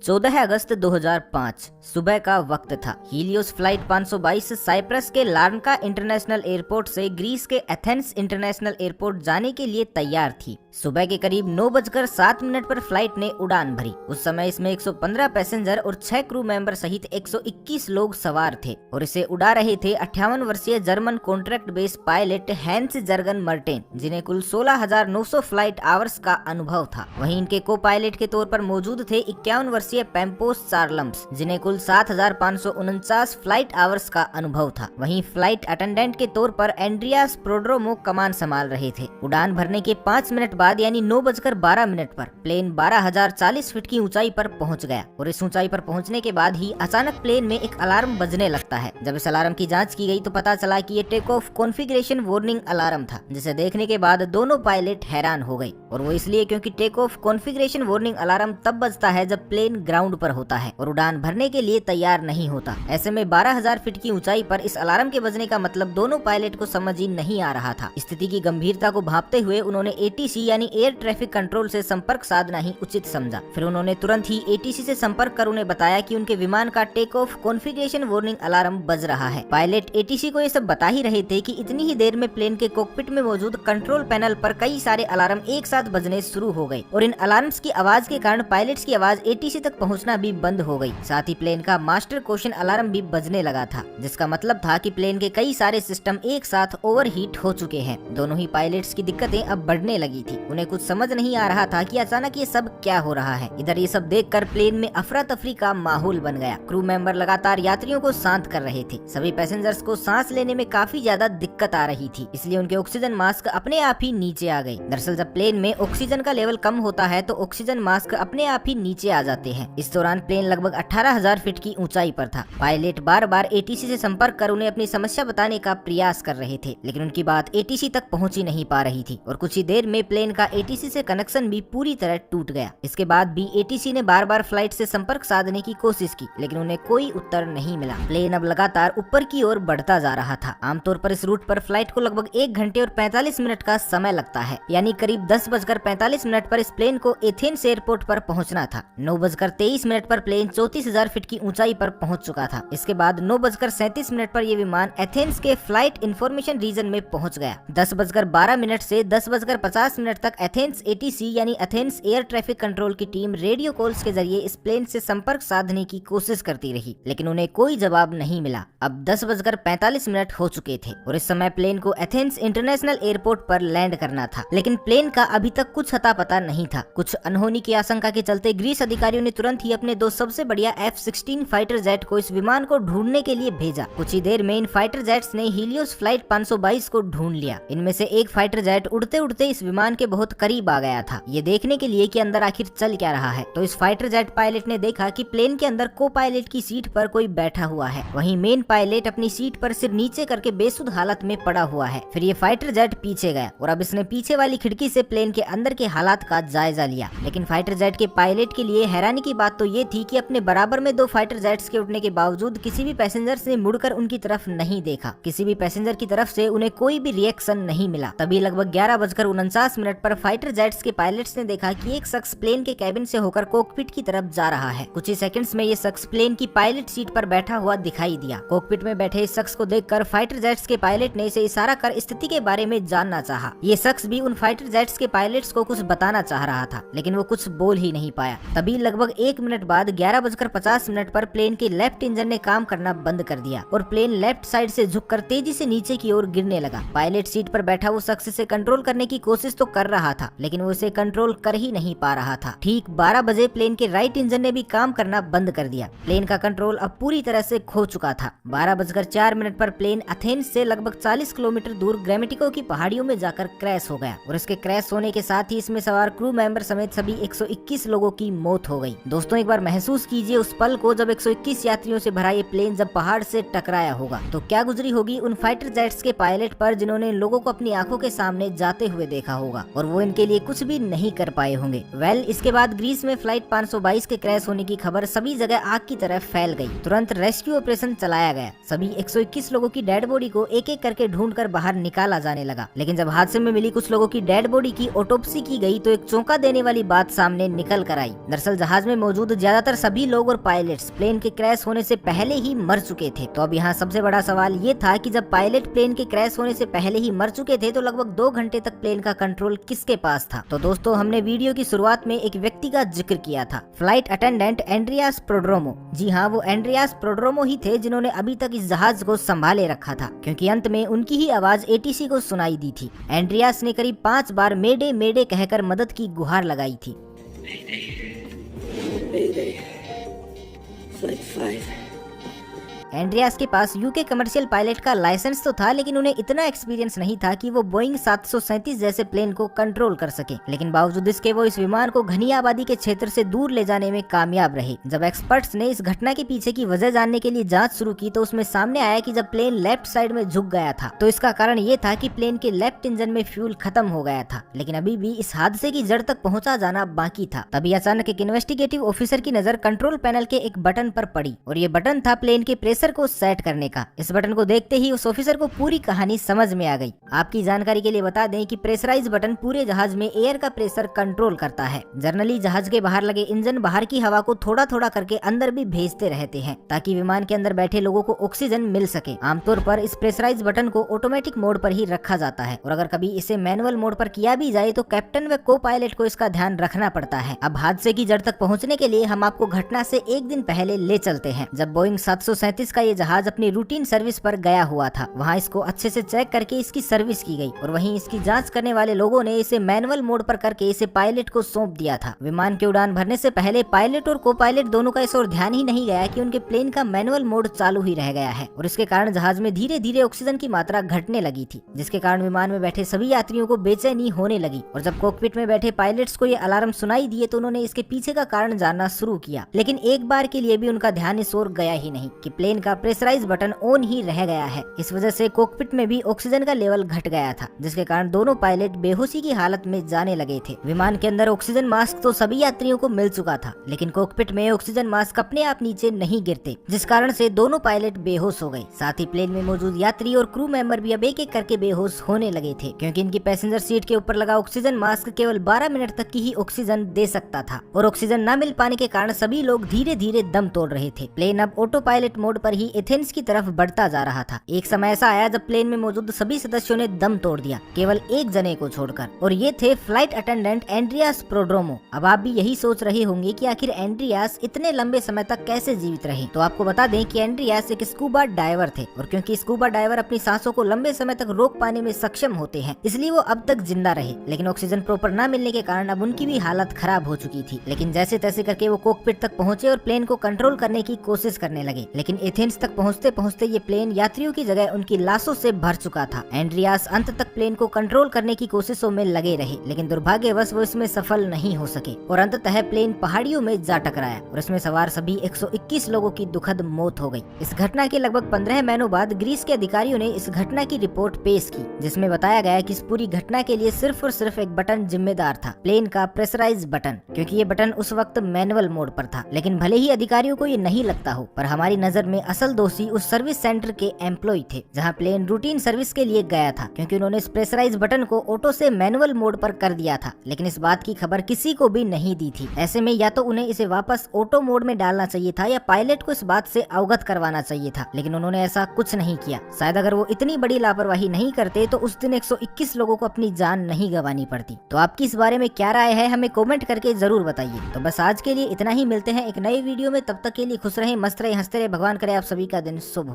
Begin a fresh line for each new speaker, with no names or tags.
14 अगस्त 2005 सुबह का वक्त था। हीलियोस फ्लाइट 522 साइप्रस के लार्नका इंटरनेशनल एयरपोर्ट से ग्रीस के एथेंस इंटरनेशनल एयरपोर्ट जाने के लिए तैयार थी। सुबह के करीब 9:07 पर फ्लाइट ने उड़ान भरी। उस समय इसमें 115 पैसेंजर और 6 क्रू मेंबर सहित 121 लोग सवार थे और इसे उड़ा रहे थे 58 वर्षीय German contract base pilot Hans Jurgen Merten, जिन्हें कुल 16,900 फ्लाइट आवर्स का अनुभव था। वहीं इनके को पायलट के तौर पर मौजूद थे 51 वर्षीय पैम्पोस चार्लम्स, जिन्हें कुल 7,549 फ्लाइट आवर्स का अनुभव था। वहीं फ्लाइट अटेंडेंट के तौर पर एंड्रियास प्रोड्रोमो कमान संभाल रहे थे। उड़ान भरने के 5 मिनट बाद यानी 9:12 पर प्लेन 12,040 फीट की ऊंचाई पर पहुंच गया और इस ऊंचाई पर पहुंचने के बाद ही अचानक प्लेन में एक अलार्म बजने लगता है। जब इस अलार्म की जांच की गई तो पता चला कि ये take off configuration warning alarm था, जिसे देखने के बाद दोनों पायलट हैरान हो गए। और वो इसलिए क्योंकि take off configuration warning alarm तब बजता है जब प्लेन ग्राउंड पर होता है और उड़ान भरने के लिए तैयार नहीं होता। ऐसे में 12,000 फीट की ऊंचाई पर इस अलार्म के बजने का मतलब दोनों पायलट को समझ ही नहीं आ रहा था। स्थिति की गंभीरता को भांपते हुए उन्होंने एटीसी यानी एयर ट्रैफिक कंट्रोल से संपर्क साधना ही उचित समझा। फिर उन्होंने तुरंत ही एटीसी से संपर्क कर उन्हें बताया कि उनके विमान का take off configuration warning alarm बज रहा है। पायलट एटीसी को ये सब बता ही रहे थे कि इतनी ही देर में प्लेन के कॉकपिट में मौजूद कंट्रोल पैनल पर कई सारे अलार्म एक साथ बजने शुरू हो गए और इन अलार्म्स की आवाज के कारण पायलट्स की आवाज एटीसी तक पहुंचना भी बंद हो गई। साथ ही प्लेन का मास्टर क्वेश्चन अलार्म भी बजने लगा था, जिसका मतलब था कि प्लेन के कई सारे सिस्टम एक साथ ओवरहीट हो चुके हैं। दोनों ही पायलट्स की दिक्कतें अब बढ़ने लगी थी। उन्हें कुछ समझ नहीं आ रहा था कि अचानक ये सब क्या हो रहा है। इधर ये सब देखकर प्लेन में अफरा तफरी का माहौल बन गया। क्रू मेंबर लगातार यात्रियों को शांत कर रहे थे। सभी पैसेंजर्स को सांस लेने में काफी ज्यादा दिक्कत आ रही थी, इसलिए उनके ऑक्सीजन मास्क अपने आप ही नीचे आ गए। दरअसल जब प्लेन में ऑक्सीजन का लेवल कम होता है तो ऑक्सीजन मास्क अपने आप ही नीचे आ जाते हैं। इस दौरान प्लेन लगभग 18,000 फीट की ऊंचाई पर था। पायलट बार बार एटीसी से संपर्क कर उन्हें अपनी समस्या बताने का प्रयास कर रहे थे, लेकिन उनकी बात एटीसी तक पहुंच ही नहीं पा रही थी और कुछ ही देर में प्लेन का एटीसी से कनेक्शन भी पूरी तरह टूट गया। इसके बाद भी एटीसी ने बार बार फ्लाइट से संपर्क साधने की कोशिश की, लेकिन उन्हें कोई उत्तर नहीं मिला। प्लेन अब लगातार ऊपर की ओर बढ़ता जा रहा था। आमतौर पर इस रूट पर फ्लाइट को लगभग 1 घंटे और 45 मिनट का समय लगता है, यानी करीब 10:45 पर इस प्लेन को एथेंस एयरपोर्ट पर पहुंचना था। 9:23 पर प्लेन 34,000 फीट की ऊंचाई पर पहुंच चुका था। इसके बाद 9:37 पर यह विमान एथेंस के फ्लाइट इंफॉर्मेशन रीजन में पहुंच गया। 10:12 से 10:50 तक एथेंस एटीसी यानी एथेंस एयर ट्रैफिक कंट्रोल की टीम रेडियो कॉल्स के जरिए इस प्लेन से संपर्क साधने की कोशिश करती रही, लेकिन उन्हें कोई जवाब नहीं मिला। अब 10:45 हो चुके थे और इस समय प्लेन को एथेंस इंटरनेशनल एयरपोर्ट पर लैंड करना था, लेकिन प्लेन का अभी तक कुछ अता पता नहीं था। कुछ अनहोनी की आशंका के चलते ग्रीस अधिकारियों ने तुरंत ही अपने 2 सबसे बढ़िया F-16 फाइटर जेट को इस विमान को ढूंढने के लिए भेजा। कुछ ही देर में इन फाइटर जेट्स ने हीलियोस फ्लाइट 522 को ढूंढ लिया। इनमें से एक फाइटर जेट उड़ते उड़ते इस विमान के बहुत करीब आ गया था, ये देखने के लिए कि अंदर आखिर चल क्या रहा है। तो इस फाइटर जेट पायलट ने देखा कि प्लेन के अंदर को पायलट की सीट पर कोई बैठा हुआ है। वहीं मेन पायलट अपनी सीट पर सिर नीचे करके बेसुध हालत में पड़ा हुआ है। फिर ये फाइटर जेट पीछे गया और अब इसने पीछे वाली खिड़की से प्लेन के अंदर के हालात का जायजा लिया। लेकिन फाइटर जेट के पायलट के लिए हैरानी की बात तो ये थी कि अपने बराबर में 2 फाइटर जेट्स के उठने के बावजूद किसी भी पैसेंजर ने मुड़कर उनकी तरफ नहीं देखा। किसी भी पैसेंजर की तरफ से उन्हें कोई भी रिएक्शन नहीं मिला। तभी लगभग 11:49 पर फाइटर जेट्स के पायलट्स ने देखा कि एक शख्स प्लेन के कैबिन से होकर कॉकपिट की तरफ जा रहा है। कुछ ही सेकंड्स में ये शख्स प्लेन की पायलट सीट पर बैठा हुआ दिखाई दिया। कॉकपिट में बैठे इस शख्स को देखकर फाइटर जेट्स के पायलट ने इसे इशारा कर स्थिति के बारे में जानना चाहा। ये शख्स भी उन फाइटर जेट्स के पायलट्स को कुछ बताना चाह रहा था, लेकिन वो कुछ बोल ही नहीं पाया। तभी लगभग 1 मिनट बाद 11:50 पर प्लेन के लेफ्ट इंजन ने काम करना बंद कर दिया और प्लेन लेफ्ट साइड से झुककर तेजी से नीचे की ओर गिरने लगा। पायलट सीट पर बैठा वो शख्स इसे कंट्रोल करने की कोशिश तो कर रहा था, लेकिन वो इसे कंट्रोल कर ही नहीं पा रहा था। ठीक 12 बजे प्लेन के राइट इंजन ने भी काम करना बंद कर दिया। प्लेन का कंट्रोल अब पूरी तरह से खो चुका था। 12:04 पर प्लेन एथेंस से लगभग 40 किलोमीटर दूर ग्रामेटिको की पहाड़ियों में जाकर क्रैश हो गया और इसके क्रैश होने के साथ ही इसमें सवार क्रू मेंबर समेत सभी 121 लोगों की मौत हो गई। दोस्तों, एक बार महसूस कीजिए उस पल को जब 121 यात्रियों से भरा ये प्लेन जब पहाड़ से टकराया होगा तो क्या गुजरी होगी उन फाइटर जेट्स के पायलट पर, जिन्होंने इन लोगों को अपनी आंखों के सामने जाते हुए देखा होगा और वो इनके लिए कुछ भी नहीं कर पाए होंगे। इसके बाद ग्रीस में फ्लाइट 522 के क्रैश होने की खबर सभी जगह आग की तरह फैल गई। तुरंत रेस्क्यू ऑपरेशन चलाया गया। सभी 121 लोगों की डेड बॉडी को एक एक करके ढूंढकर बाहर निकाला जाने लगा। लेकिन जब हादसे में मिली कुछ लोगों की डेड बॉडी की ऑटोप्सी की गई तो एक चौंका देने वाली बात सामने निकल कर आई। दरअसल जहाज में मौजूद ज्यादातर सभी लोग और पायलट्स प्लेन के क्रैश होने से पहले ही मर चुके थे। तो अब यहाँ सबसे बड़ा सवाल ये था कि जब पायलट प्लेन के क्रैश होने से पहले ही मर चुके थे तो लगभग 2 घंटे तक प्लेन का कंट्रोल किसके पास था। तो दोस्तों, हमने वीडियो की शुरुआत में एक व्यक्ति का जिक्र किया था, फ्लाइट अटेंडेंट एंड्रियास प्रोड्रोमो। जी हाँ, वो एंड्रियास प्रोड्रोमो ही थे जिन्होंने अभी तक इस जहाज को संभाले रखा था, क्योंकि अंत में उनकी ही आवाज एटीसी को सुनाई दी थी। एंड्रियास ने करीब 5 बार मेडे मेडे कहकर मदद की गुहार लगाई थी। Flight 5. एंड्रियास के पास यूके कमर्शियल पायलट का लाइसेंस तो था, लेकिन उन्हें इतना एक्सपीरियंस नहीं था कि वो बोइंग 737 जैसे प्लेन को कंट्रोल कर सके। लेकिन बावजूद इसके वो इस विमान को घनी आबादी के क्षेत्र से दूर ले जाने में कामयाब रहे। जब एक्सपर्ट्स ने इस घटना के पीछे की वजह जानने के लिए जांच शुरू की तो उसमें सामने आया कि जब प्लेन लेफ्ट साइड में झुक गया था तो इसका कारण ये था कि प्लेन के लेफ्ट इंजन में फ्यूल खत्म हो गया था। लेकिन अभी भी इस हादसे की जड़ तक पहुंचा जाना बाकी था। तभी अचानक एक इन्वेस्टिगेटिव ऑफिसर की नजर कंट्रोल पैनल के एक बटन पर पड़ी और ये बटन था प्लेन के प्रेशर को सेट करने का। इस बटन को देखते ही उस ऑफिसर को पूरी कहानी समझ में आ गई। आपकी जानकारी के लिए बता दें कि प्रेशराइज बटन पूरे जहाज में एयर का प्रेशर कंट्रोल करता है। जनरली जहाज के बाहर लगे इंजन बाहर की हवा को थोड़ा थोड़ा करके अंदर भी भेजते रहते हैं ताकि विमान के अंदर बैठे लोगों को ऑक्सीजन मिल सके। आमतौर पर इस प्रेशराइज बटन को ऑटोमेटिक मोड पर ही रखा जाता है और अगर कभी इसे मैनुअल मोड पर किया भी जाए तो कैप्टन व को पायलट को इसका ध्यान रखना पड़ता है। अब हादसे की जड़ तक पहुंचने के लिए हम आपको घटना से एक दिन पहले ले चलते हैं, जब बोइंग 737 का ये जहाज अपनी रूटीन सर्विस पर गया हुआ था। वहाँ इसको अच्छे से चेक करके इसकी सर्विस की गई और वहीं इसकी जांच करने वाले लोगों ने इसे मैनुअल मोड पर करके इसे पायलट को सौंप दिया था। विमान की उड़ान भरने से पहले पायलट और को पायलट दोनों का इस ओर ध्यान ही नहीं गया कि उनके प्लेन का मैनुअल मोड चालू ही रह गया है और इसके कारण जहाज में धीरे धीरे ऑक्सीजन की मात्रा घटने लगी थी, जिसके कारण विमान में बैठे सभी यात्रियों को बेचैनी होने लगी। और जब कॉकपिट में बैठे पायलट्स को ये अलार्म सुनाई दिए तो उन्होंने इसके पीछे का कारण जानना शुरू किया, लेकिन एक बार के लिए भी उनका ध्यान इस ओर गया ही नहीं कि प्लेन का प्रेशराइज बटन ऑन ही रह गया है। इस वजह से कॉकपिट में भी ऑक्सीजन का लेवल घट गया था, जिसके कारण दोनों पायलट बेहोशी की हालत में जाने लगे थे। विमान के अंदर ऑक्सीजन मास्क तो सभी यात्रियों को मिल चुका था, लेकिन कॉकपिट में ऑक्सीजन मास्क अपने आप नीचे नहीं गिरते, जिस कारण से दोनों पायलट बेहोश हो गए। साथ ही प्लेन में मौजूद यात्री और क्रू मेंबर भी अब एक एक करके बेहोश होने लगे थे, क्योंकि इनकी पैसेंजर सीट के ऊपर लगा ऑक्सीजन मास्क केवल 12 मिनट तक की ही ऑक्सीजन दे सकता था और ऑक्सीजन न मिल पाने के कारण सभी लोग धीरे धीरे दम तोड़ रहे थे। प्लेन अब ऑटो पायलट मोड पर ही एथेंस की तरफ बढ़ता जा रहा था। एक समय ऐसा आया जब प्लेन में मौजूद सभी सदस्यों ने दम तोड़ दिया, केवल एक जने को छोड़कर, और ये थे फ्लाइट अटेंडेंट एंड्रियास प्रोड्रोमो। अब आप भी यही सोच रहे होंगे कि आखिर एंड्रियास इतने लंबे समय तक कैसे जीवित रहे। तो आपको बता दें कि एंड्रियास एक स्कूबा डाइवर थे और क्योंकि स्कूबा डाइवर अपनी सांसों को लंबे समय तक रोक पाने में सक्षम होते हैं, इसलिए वो अब तक जिंदा रहे। लेकिन ऑक्सीजन प्रॉपर न मिलने के कारण अब उनकी भी हालत खराब हो चुकी थी। लेकिन जैसे तैसे करके वो कॉकपिट तक पहुंचे और प्लेन को कंट्रोल करने की कोशिश करने लगे। लेकिन एथेंस तक पहुंचते पहुंचते ये प्लेन यात्रियों की जगह उनकी लाशों से भर चुका था। एंड्रियास अंत तक प्लेन को कंट्रोल करने की कोशिशों में लगे रहे, लेकिन दुर्भाग्यवश वो इसमें सफल नहीं हो सके और अंततः प्लेन पहाड़ियों में जा टकराया और इसमें सवार सभी 121 लोगों की दुखद मौत हो गई। इस घटना के लगभग 15 महीनों बाद ग्रीस के अधिकारियों ने इस घटना की रिपोर्ट पेश की, जिसमें बताया गया कि इस पूरी घटना के लिए सिर्फ और सिर्फ एक बटन जिम्मेदार था, प्लेन का प्रेशराइज बटन, क्योंकि ये बटन उस वक्त मैनुअल मोड पर था। लेकिन भले ही अधिकारियों को ये नहीं लगता हो, पर हमारी नजर में असल दोषी उस सर्विस सेंटर के एम्प्लॉय थे जहाँ प्लेन रूटीन सर्विस के लिए गया था, क्योंकि उन्होंने इस प्रेशराइज बटन को ऑटो से मैनुअल मोड पर कर दिया था। लेकिन इस बात की खबर किसी को भी नहीं दी थी। ऐसे में या तो उन्हें इसे वापस ऑटो मोड में डालना चाहिए था या पायलट को इस बात से अवगत करवाना चाहिए था, लेकिन उन्होंने ऐसा कुछ नहीं किया। शायद अगर वो इतनी बड़ी लापरवाही नहीं करते तो उस दिन 121 लोगों को अपनी जान नहीं गंवानी पड़ती। तो आपकी इस बारे में क्या राय है, हमें कमेंट करके जरूर बताइए। तो बस आज के लिए इतना ही, मिलते हैं एक नई वीडियो में। तब तक के लिए खुश रहें, मस्त रहें, हंसते रहें। भगवान करे आप सभी का दिन शुभ हो।